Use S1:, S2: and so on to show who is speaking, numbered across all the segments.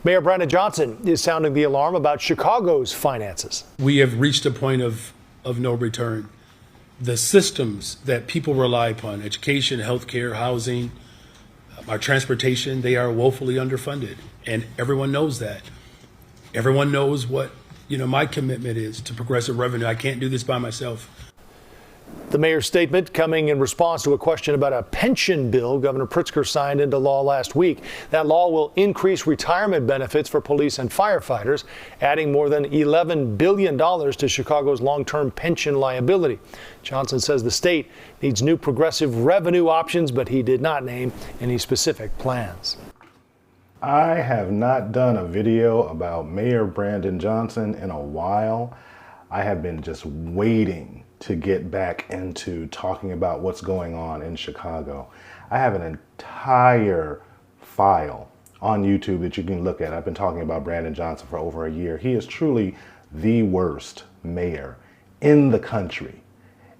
S1: Mayor Brandon Johnson is sounding the alarm about Chicago's finances.
S2: We have reached a point of no return. The systems that people rely upon, education, healthcare, housing, our transportation, they are woefully underfunded. And everyone knows that. Everyone knows what, my commitment is to progressive revenue. I can't do this by myself.
S1: The mayor's statement coming in response to a question about a pension bill Governor Pritzker signed into law last week. That law will increase retirement benefits for police and firefighters, adding more than $11 billion to Chicago's long-term pension liability. Johnson says the state needs new progressive revenue options, but he did not name any specific plans.
S3: I have not done a video about Mayor Brandon Johnson in a while. I have been just waiting to get back into talking about what's going on in Chicago. I have an entire file on YouTube that you can look at. I've been talking about Brandon Johnson for over a year. He is truly the worst mayor in the country.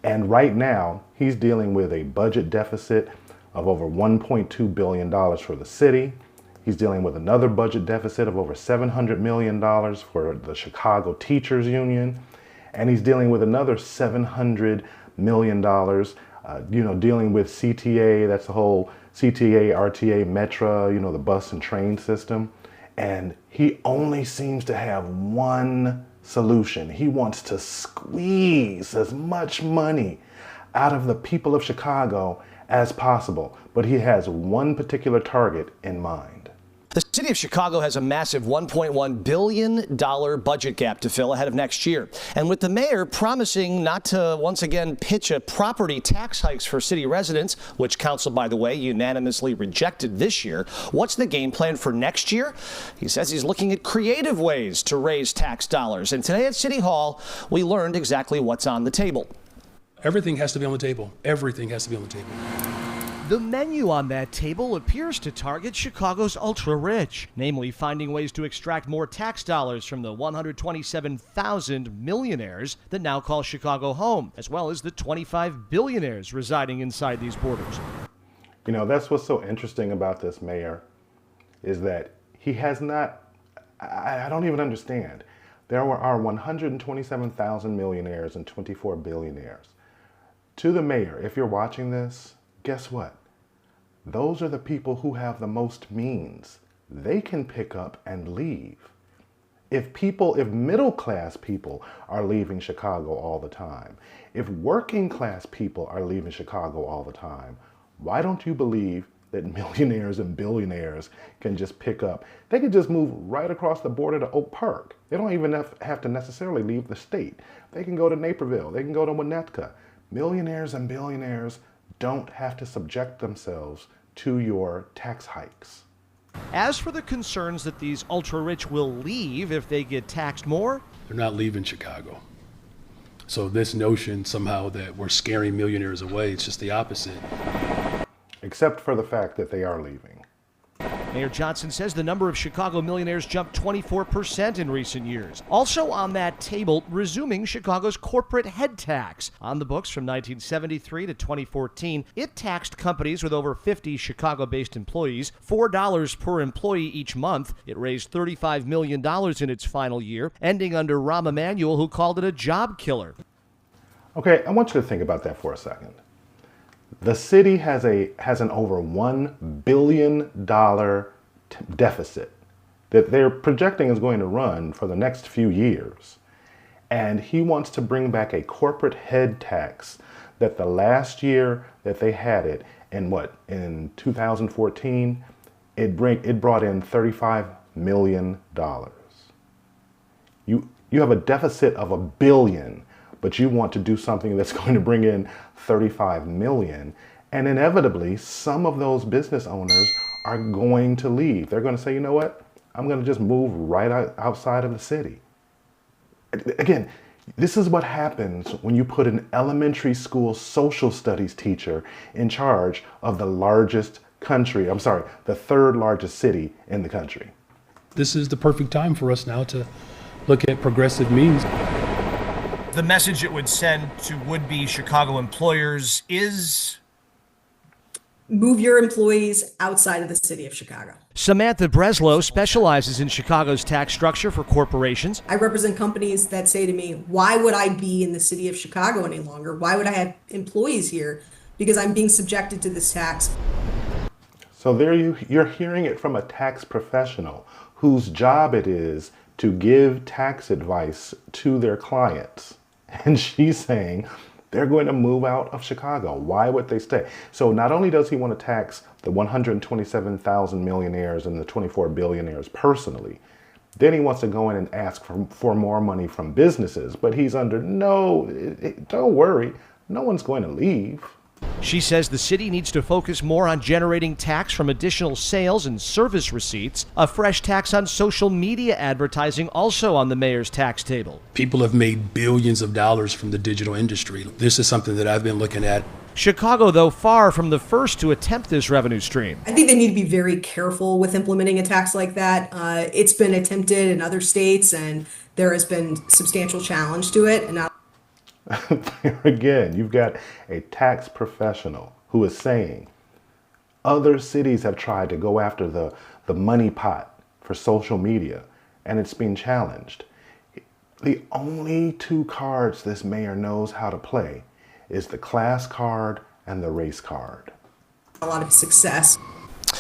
S3: And right now, he's dealing with a budget deficit of over $1.2 billion for the city. He's dealing with another budget deficit of over $700 million for the Chicago Teachers Union. And he's dealing with another $700 million, dealing with CTA, that's the whole CTA, RTA, Metra, the bus and train system. And he only seems to have one solution. He wants to squeeze as much money out of the people of Chicago as possible. But he has one particular target in mind.
S4: The city of Chicago has a massive $1.1 billion budget gap to fill ahead of next year. And with the mayor promising not to once again pitch a property tax hikes for city residents, which council, by the way, unanimously rejected this year, what's the game plan for next year? He says he's looking at creative ways to raise tax dollars. And today at City Hall, we learned exactly what's on the table.
S2: Everything has to be on the table. Everything has to be on the table.
S5: The menu on that table appears to target Chicago's ultra-rich, namely finding ways to extract more tax dollars from the 127,000 millionaires that now call Chicago home, as well as the 25 billionaires residing inside these borders.
S3: That's what's so interesting about this mayor, is that he has not, I don't even understand. There are 127,000 millionaires and 24 billionaires. To the mayor, if you're watching this, guess what? Those are the people who have the most means. They can pick up and leave. If middle class people are leaving Chicago all the time, if working class people are leaving Chicago all the time, why don't you believe that millionaires and billionaires can just pick up? They could just move right across the border to Oak Park. They don't even have to necessarily leave the state. They can go to Naperville. They can go to Winnetka. Millionaires and billionaires don't have to subject themselves to your tax hikes.
S5: As for the concerns that these ultra-rich will leave if they get taxed more,
S2: They're not leaving Chicago. So this notion somehow that we're scaring millionaires away, it's just the opposite.
S3: Except for the fact that they are leaving.
S5: Mayor Johnson says the number of Chicago millionaires jumped 24% in recent years. Also on that table, resuming Chicago's corporate head tax. On the books from 1973 to 2014, it taxed companies with over 50 Chicago-based employees $4 per employee each month. It raised $35 million in its final year, ending under Rahm Emanuel, who called it a job killer.
S3: Okay, I want you to think about that for a second. The city has an over $1 billion deficit that they're projecting is going to run for the next few years. And he wants to bring back a corporate head tax that the last year that they had it, in 2014, it brought in $35 million. You have a deficit of $1 billion, but you want to do something that's going to bring in $35 million. And inevitably, some of those business owners are going to leave. They're going to say, you know what? I'm going to just move right outside of the city. Again, this is what happens when you put an elementary school social studies teacher in charge of the third largest city in the country.
S2: This is the perfect time for us now to look at progressive means.
S5: The message it would send to would-be Chicago employers is?
S6: move your employees outside of the city of Chicago.
S5: Samantha Breslow specializes in Chicago's tax structure for corporations.
S6: I represent companies that say to me, why would I be in the city of Chicago any longer? Why would I have employees here? Because I'm being subjected to this tax.
S3: So there you're hearing it from a tax professional whose job it is to give tax advice to their clients. And she's saying they're going to move out of Chicago. Why would they stay? So not only does he want to tax the 127,000 millionaires and the 24 billionaires personally, then he wants to go in and ask for more money from businesses. But he's under don't worry, no one's going to leave.
S5: She says the city needs to focus more on generating tax from additional sales and service receipts. A fresh tax on social media advertising also on the mayor's tax table.
S2: People have made billions of dollars from the digital industry. This is something that I've been looking at.
S5: Chicago, though, far from the first to attempt this revenue stream.
S6: I think they need to be very careful with implementing a tax like that. It's been attempted in other states, and there has been substantial challenge to it. And now
S3: There again, you've got a tax professional who is saying other cities have tried to go after the money pot for social media, and it's been challenged. The only two cards this mayor knows how to play is the class card and the race card.
S6: a lot of success.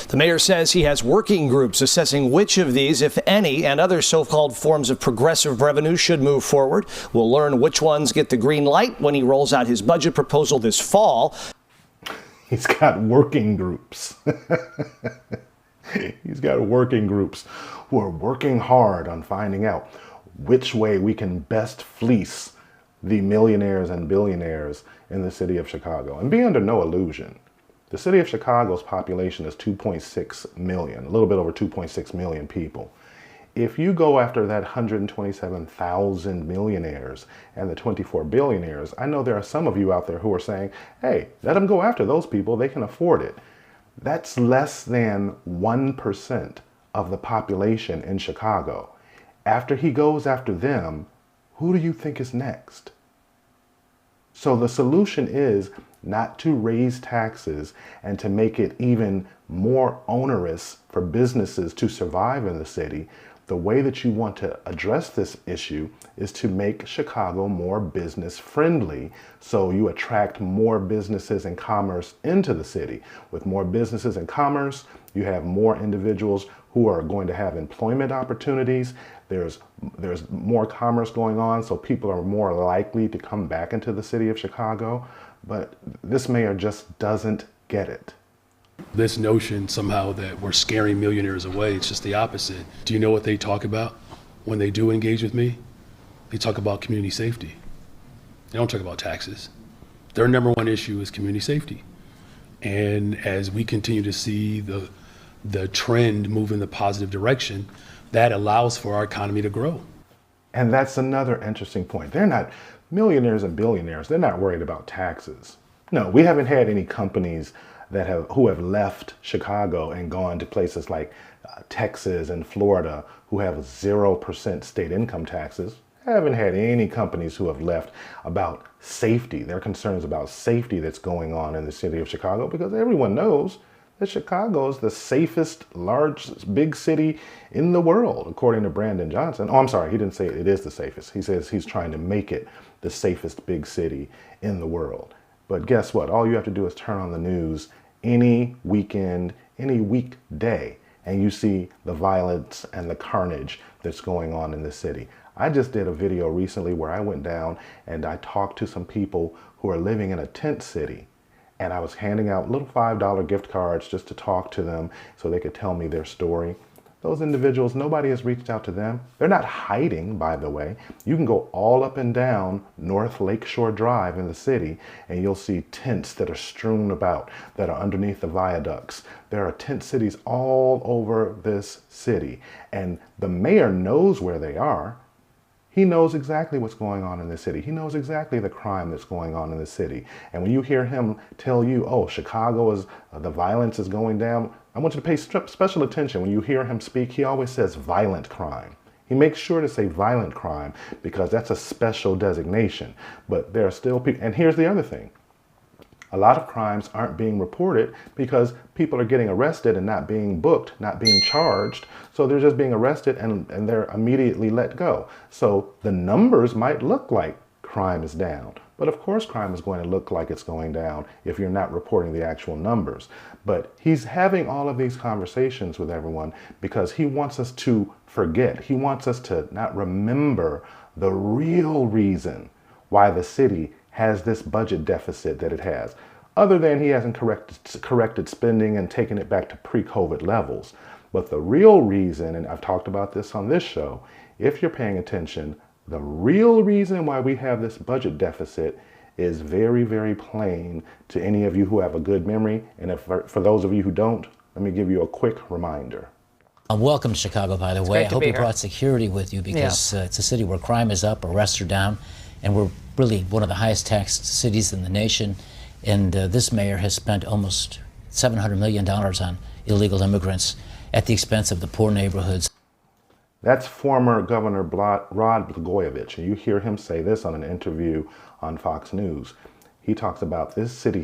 S4: The mayor says he has working groups assessing which of these, if any, and other so-called forms of progressive revenue should move forward. We'll learn which ones get the green light when he rolls out his budget proposal this fall.
S3: He's got working groups. He's got working groups who are working hard on finding out which way we can best fleece the millionaires and billionaires in the city of Chicago. And be under no illusion, the city of Chicago's population is 2.6 million, a little bit over 2.6 million people. If you go after that 127,000 millionaires and the 24 billionaires, I know there are some of you out there who are saying, hey, let them go after those people, they can afford it. That's less than 1% of the population in Chicago. After he goes after them, who do you think is next? So the solution is not to raise taxes and to make it even more onerous for businesses to survive in the city. The way that you want to address this issue is to make Chicago more business friendly, so you attract more businesses and commerce into the city. With more businesses and commerce, you have more individuals who are going to have employment opportunities. There's more commerce going on, so people are more likely to come back into the city of Chicago. But this mayor just doesn't get it.
S2: This notion somehow that we're scaring millionaires away, it's just the opposite. Do you know what they talk about when they do engage with me? They talk about community safety. They don't talk about taxes. Their number one issue is community safety. And as we continue to see the trend move in the positive direction, that allows for our economy to grow.
S3: And that's another interesting point. They're not millionaires and billionaires. They're not worried about taxes. No, we haven't had any companies who have left Chicago and gone to places like Texas and Florida who have 0% state income taxes. I haven't had any companies who have left about safety. There are concerns about safety that's going on in the city of Chicago, because everyone knows that Chicago is the safest big city in the world, according to Brandon Johnson. Oh, I'm sorry, he didn't say it is the safest. He says he's trying to make it the safest big city in the world. But guess what? All you have to do is turn on the news any weekend, any weekday, and you see the violence and the carnage that's going on in the city. I just did a video recently where I went down and I talked to some people who are living in a tent city. And I was handing out little $5 gift cards just to talk to them so they could tell me their story. Those individuals, nobody has reached out to them. They're not hiding, by the way. You can go all up and down North Lakeshore Drive in the city, and you'll see tents that are strewn about, that are underneath the viaducts. There are tent cities all over this city, and the mayor knows where they are. He knows exactly what's going on in the city. He knows exactly the crime that's going on in the city. And when you hear him tell you, oh, Chicago is, the violence is going down, I want you to pay special attention. When you hear him speak, he always says violent crime. He makes sure to say violent crime because that's a special designation. But there are still people, and here's the other thing. A lot of crimes aren't being reported because people are getting arrested and not being booked, not being charged. So they're just being arrested and they're immediately let go. So the numbers might look like crime is down. But of course crime is going to look like it's going down if you're not reporting the actual numbers. But he's having all of these conversations with everyone because he wants us to forget. He wants us to not remember the real reason why the city has this budget deficit that it has, other than he hasn't corrected spending and taken it back to pre-COVID levels. But the real reason, and I've talked about this on this show, if you're paying attention, the real reason why we have this budget deficit is very, very plain to any of you who have a good memory. And for those of you who don't, let me give you a quick reminder.
S7: Welcome to Chicago, by the way. I hope you
S8: here.
S7: brought security with you because it's a city where crime is up, arrests are down, and we're really one of the highest taxed cities in the nation. And this mayor has spent almost $700 million on illegal immigrants at the expense of the poor neighborhoods.
S3: That's former Governor Rod Blagojevich, and you hear him say this on an interview on Fox News. He talks about this city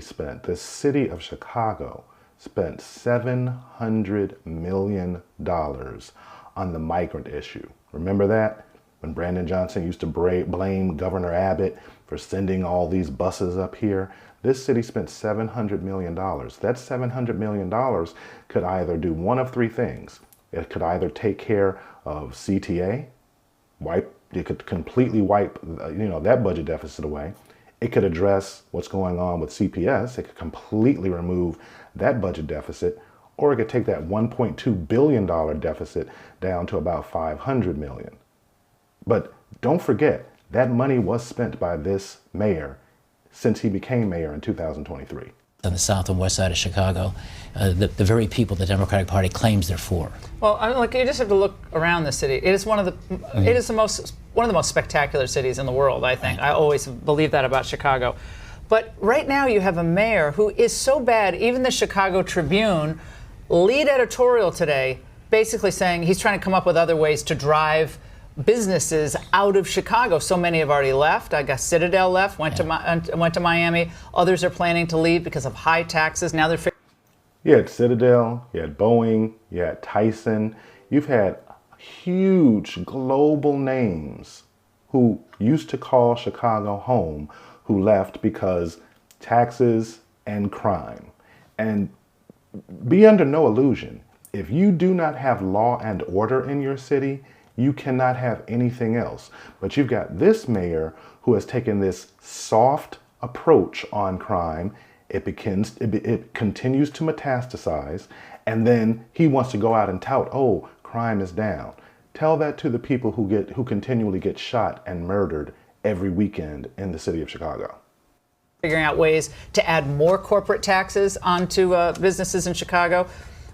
S3: of Chicago spent $700 million on the migrant issue. Remember that? When Brandon Johnson used to blame Governor Abbott for sending all these buses up here, this city spent $700 million. That $700 million could either do one of three things. It could either take care of CTA, it could completely wipe that budget deficit away. It could address what's going on with CPS. It could completely remove that budget deficit, or it could take that $1.2 billion deficit down to about $500 million. But don't forget, that money was spent by this mayor since he became mayor in 2023.
S7: On the south and west side of Chicago, the very people the Democratic Party claims they're for.
S8: Well, you just have to look around the city. It is one of the most spectacular cities in the world, I think. I always believe that about Chicago. But right now you have a mayor who is so bad, even the Chicago Tribune lead editorial today basically saying he's trying to come up with other ways to drive businesses out of Chicago. So many have already left. I guess Citadel left, went to Miami. Others are planning to leave because of high taxes. Now they're
S3: You had Citadel, you had Boeing, you had Tyson. You've had huge global names who used to call Chicago home, who left because taxes and crime. And be under no illusion, if you do not have law and order in your city, you cannot have anything else. But you've got this mayor who has taken this soft approach on crime. It continues to metastasize, and then he wants to go out and tout, oh, crime is down. Tell that to the people who continually get shot and murdered every weekend in the city of Chicago.
S8: figuring out ways to add more corporate taxes onto businesses in Chicago.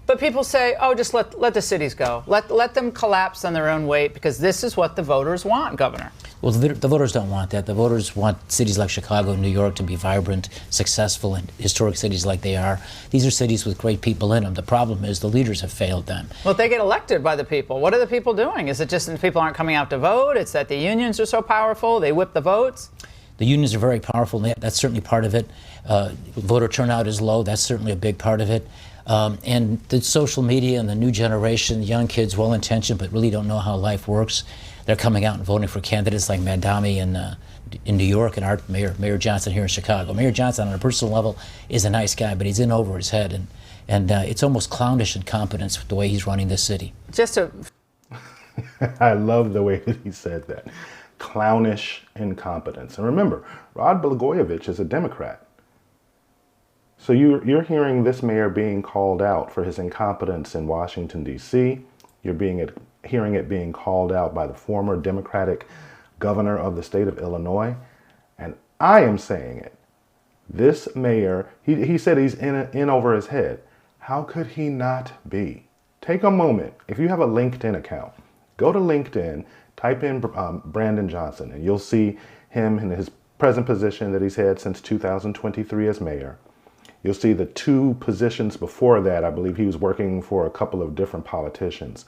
S8: But people say, oh, just let the cities go. Let them collapse on their own weight because this is what the voters want, Governor.
S7: Well, the voters don't want that. The voters want cities like Chicago and New York to be vibrant, successful, and historic cities like they are. These are cities with great people in them. The problem is the leaders have failed them.
S8: Well, if they get elected by the people, what are the people doing? Is it just that people aren't coming out to vote? It's that the unions are so powerful, they whip the votes?
S7: The unions are very powerful, and that's certainly part of it. Voter turnout is low. That's certainly a big part of it. And the social media and the new generation, young kids, well-intentioned, but really don't know how life works. They're coming out and voting for candidates like Madami in New York and our Mayor Johnson here in Chicago. Mayor Johnson, on a personal level, is a nice guy, but he's in over his head. And it's almost clownish incompetence the way he's running this city.
S3: I love the way that he said that. Clownish incompetence. And remember, Rod Blagojevich is a Democrat. So you're hearing this mayor being called out for his incompetence in Washington, D.C. You're hearing it being called out by the former Democratic governor of the state of Illinois. And I am saying it. This mayor, he said he's in over his head. How could he not be? Take a moment. If you have a LinkedIn account, go to LinkedIn, type in Brandon Johnson, and you'll see him in his present position that he's had since 2023 as mayor. You'll see the two positions before that. I believe he was working for a couple of different politicians.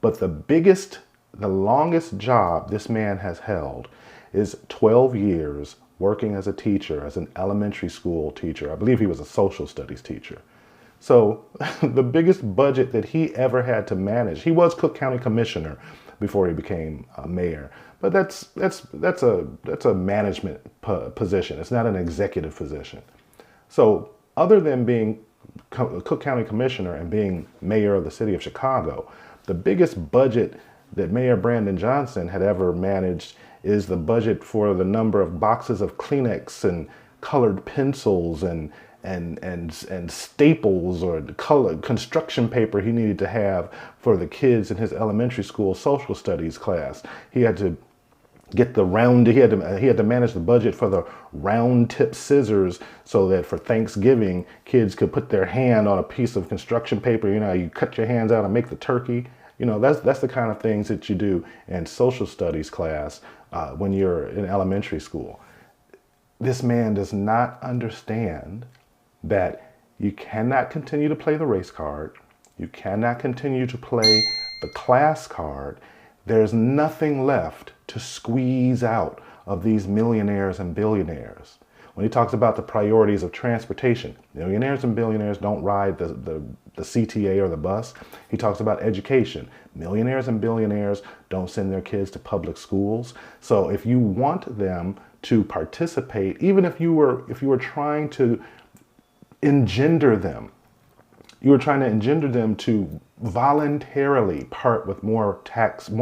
S3: But the longest job this man has held is 12 years working as a teacher, as an elementary school teacher. I believe he was a social studies teacher. So the biggest budget that he ever had to manage, he was Cook County Commissioner before he became mayor, but that's a management position. It's not an executive position. So other than being Cook County Commissioner and being mayor of the city of Chicago, the biggest budget that Mayor Brandon Johnson had ever managed is the budget for the number of boxes of Kleenex and colored pencils and staples or colored construction paper he needed to have for the kids in his elementary school social studies class. He had to get he had to manage the budget for the round tip scissors so that for Thanksgiving kids could put their hand on a piece of construction paper. You know, you cut your hands out and make the turkey. You know, that's the kind of things that you do in social studies class when you're in elementary school. This man does not understand that you cannot continue to play the race card. You cannot continue to play the class card. There's nothing left to squeeze out of these millionaires and billionaires. When he talks about the priorities of transportation, millionaires and billionaires don't ride the CTA or the bus. He talks about education. Millionaires and billionaires don't send their kids to public schools. So if you want them to participate, even if you were trying to engender them, to voluntarily part with more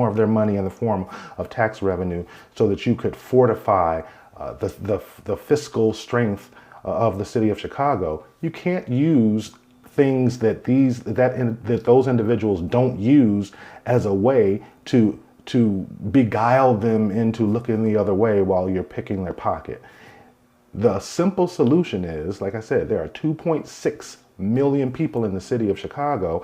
S3: of their money in the form of tax revenue so that you could fortify the fiscal strength of the city of Chicago. You can't use things that those individuals don't use as a way to beguile them into looking the other way while you're picking their pocket. The simple solution is, like I said, there are 2.6 million people in the city of Chicago.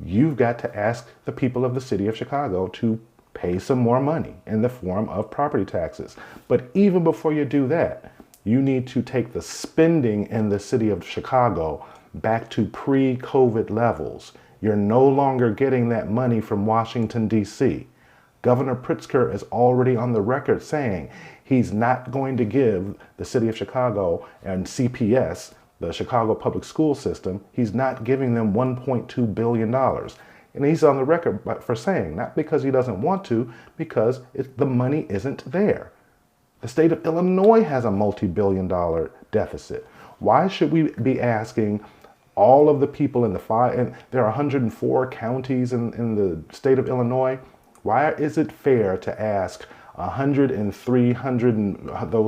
S3: You've got to ask the people of the city of Chicago to pay some more money in the form of property taxes. But even before you do that, you need to take the spending in the city of Chicago back to pre-COVID levels. You're no longer getting that money from Washington, D.C. Governor Pritzker is already on the record saying he's not going to give the city of Chicago and CPS, the Chicago Public School System, he's not giving them $1.2 billion. And he's on the record for saying, not because he doesn't want to, because the money isn't there. The state of Illinois has a multi-billion-dollar deficit. Why should we be asking all of the people in and there are 104 counties in the state of Illinois? Why is it fair to ask those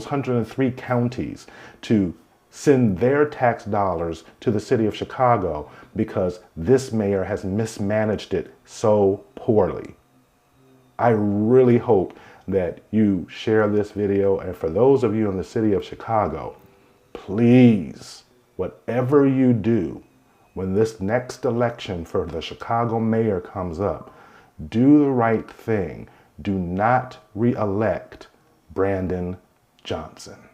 S3: 103 counties to send their tax dollars to the city of Chicago because this mayor has mismanaged it so poorly? I really hope that you share this video, and for those of you in the city of Chicago, please, whatever you do when this next election for the Chicago mayor comes up, do the right thing. Do not re-elect Brandon Johnson.